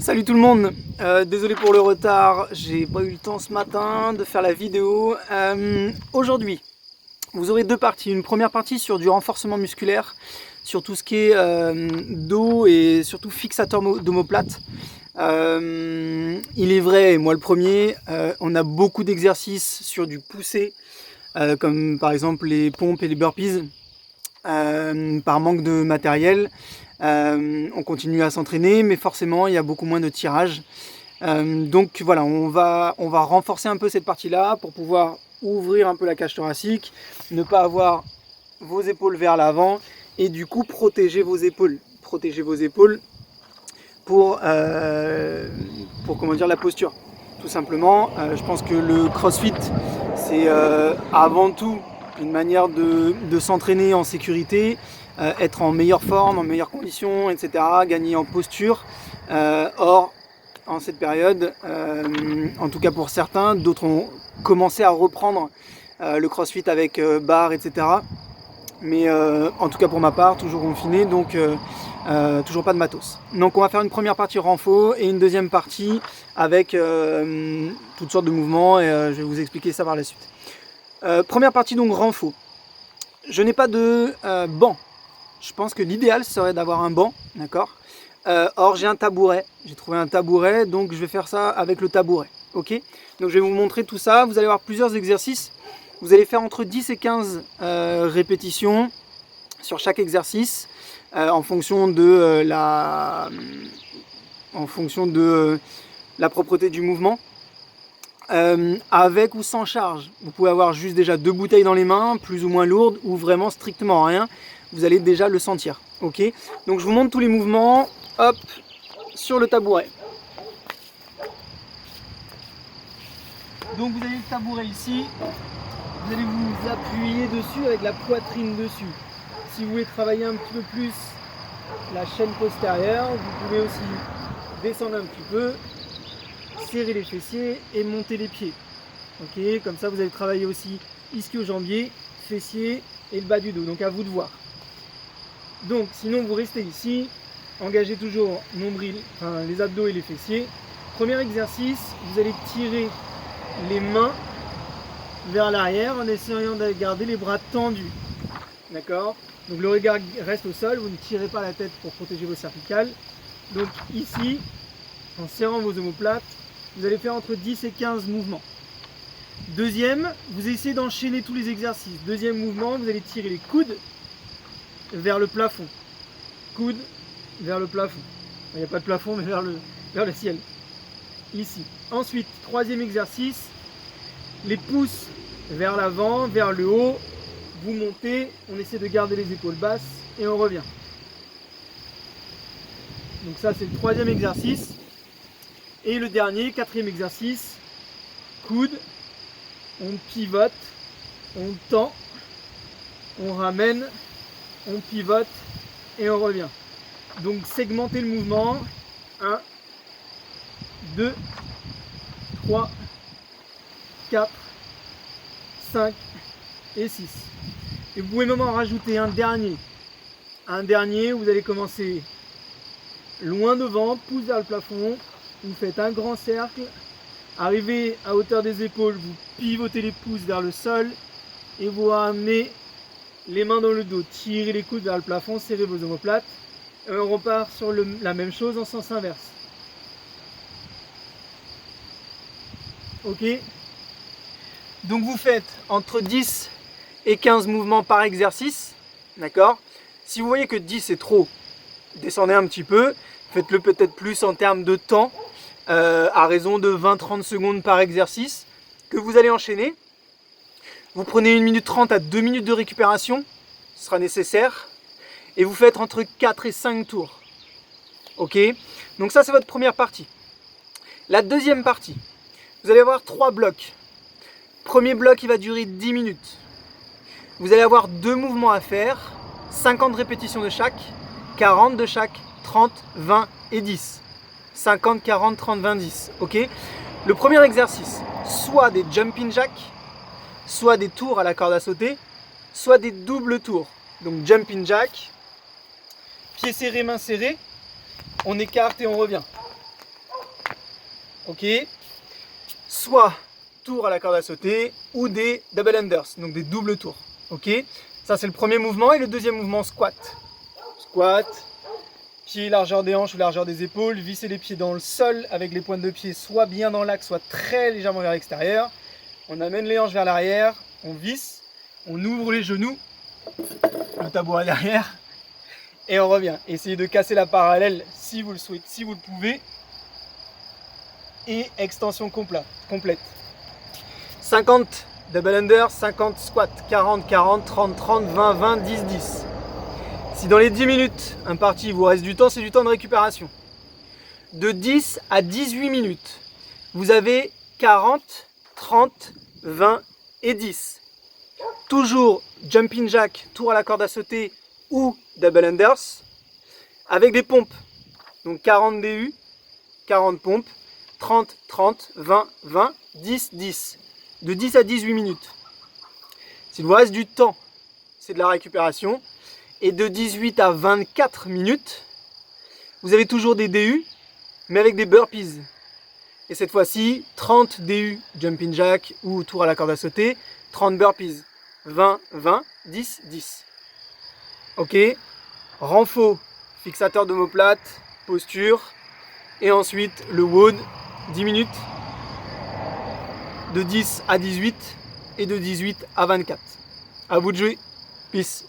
Salut tout le monde, désolé pour le retard, j'ai pas eu le temps ce matin de faire la vidéo. Aujourd'hui, vous aurez deux parties. Une première partie sur du renforcement musculaire, sur tout ce qui est dos et surtout fixateur d'omoplate. Il est vrai, et moi le premier, on a beaucoup d'exercices sur du poussé, comme par exemple les pompes et les burpees, par manque de matériel. On continue à s'entraîner, mais forcément il y a beaucoup moins de tirage. Donc voilà, on va renforcer un peu cette partie-là pour pouvoir ouvrir un peu la cage thoracique, ne pas avoir vos épaules vers l'avant et du coup protéger vos épaules. Protéger vos épaules pour comment dire, la posture. Tout simplement, je pense que le CrossFit, c'est avant tout une manière de s'entraîner en sécurité, être en meilleure forme, en meilleures conditions, etc., gagner en posture. Or, en cette période, en tout cas pour certains, d'autres ont commencé à reprendre le CrossFit avec barre, etc. Mais en tout cas pour ma part, toujours confiné, donc toujours pas de matos. Donc on va faire une première partie renfo et une deuxième partie avec toutes sortes de mouvements et je vais vous expliquer ça par la suite. Première partie donc renfo. Je n'ai pas de banc. Je pense que l'idéal serait d'avoir un banc, d'accord. Or j'ai un tabouret, j'ai trouvé un tabouret, donc je vais faire ça avec le tabouret, ok. Donc je vais vous montrer tout ça, vous allez avoir plusieurs exercices, vous allez faire entre 10 et 15 répétitions sur chaque exercice, en fonction de la propreté du mouvement, avec ou sans charge. Vous pouvez avoir juste déjà 2 bouteilles dans les mains, plus ou moins lourdes, ou vraiment strictement rien, vous allez déjà le sentir, ok. Donc je vous montre tous les mouvements. Hop, sur le tabouret. Donc vous avez le tabouret ici, vous allez vous appuyer dessus avec la poitrine dessus. Si vous voulez travailler un petit peu plus la chaîne postérieure, vous pouvez aussi descendre un petit peu, serrer les fessiers et monter les pieds. Ok, comme ça vous allez travailler aussi ischio-jambier, fessiers et le bas du dos, donc à vous de voir. Donc sinon vous restez ici. Engagez toujours nombril, enfin, les abdos et les fessiers. Premier exercice, vous allez tirer les mains vers l'arrière en essayant de garder les bras tendus. D'accord? Donc le regard reste au sol, vous ne tirez pas la tête pour protéger vos cervicales. Donc ici, en serrant vos omoplates, vous allez faire entre 10 et 15 mouvements. Deuxième, vous essayez d'enchaîner tous les exercices. Deuxième mouvement, vous allez tirer les coudes vers le plafond. Coudes vers le plafond. Il n'y a pas de plafond, mais vers le ciel. Ici. Ensuite, troisième exercice, les pouces vers l'avant, vers le haut. Vous montez, on essaie de garder les épaules basses et on revient. Donc ça, c'est le troisième exercice. Et le dernier, quatrième exercice, coude, on pivote, on tend, on ramène, on pivote et on revient. Donc segmentez le mouvement, 1, 2, 3, 4, 5 et 6. Et vous pouvez même en rajouter un dernier. Un dernier, vous allez commencer loin devant, pouce vers le plafond, vous faites un grand cercle, arrivez à hauteur des épaules, vous pivotez les pouces vers le sol et vous ramenez les mains dans le dos, tirez les coudes vers le plafond, serrez vos omoplates. Et on repart sur la même chose en sens inverse. Ok. Donc vous faites entre 10 et 15 mouvements par exercice. D'accord. Si vous voyez que 10 c'est trop, descendez un petit peu. Faites-le peut-être plus en termes de temps, à raison de 20-30 secondes par exercice, que vous allez enchaîner. Vous prenez 1 minute 30 à 2 minutes de récupération, ce sera nécessaire. Et vous faites entre 4 et 5 tours. Ok? Donc ça, c'est votre première partie. La deuxième partie, vous allez avoir 3 blocs. Premier bloc, il va durer 10 minutes. Vous allez avoir 2 mouvements à faire, 50 répétitions de chaque, 40 de chaque, 30, 20 et 10. 50, 40, 30, 20, 10. Ok? Le premier exercice, soit des jumping jacks, soit des tours à la corde à sauter, soit des doubles tours. Donc jumping jack, pieds serrés, mains serrées, on écarte et on revient. ok? Soit tour à la corde à sauter ou des double unders, donc des doubles tours, ok? Ça c'est le premier mouvement et le deuxième mouvement squat. Squat, pied largeur des hanches ou largeur des épaules, visser les pieds dans le sol avec les pointes de pied soit bien dans l'axe, soit très légèrement vers l'extérieur. On amène les hanches vers l'arrière, on visse, on ouvre les genoux, le tabouret derrière et on revient. Essayez de casser la parallèle si vous le souhaitez, si vous le pouvez. Et extension complète. 50 double under, 50 squat, 40, 40, 30, 30, 20, 20, 10, 10. Si dans les 10 minutes imparties, il vous reste du temps, c'est du temps de récupération. De 10 à 18 minutes, vous avez 40, 30, 20 et 10. Toujours jumping jack, tour à la corde à sauter ou double unders avec des pompes. Donc 40 DU, 40 pompes, 30, 30, 20, 20, 10, 10. De 10 à 18 minutes. S'il vous reste du temps, c'est de la récupération. Et de 18 à 24 minutes, vous avez toujours des DU, mais avec des burpees. Et cette fois-ci, 30 DU jumping jack ou tour à la corde à sauter, 30 burpees. 20, 20, 10, 10. Ok, renfo, fixateur d'omoplate, posture. Et ensuite, le WOD, 10 minutes. De 10 à 18 et de 18 à 24. À vous de jouer. Peace.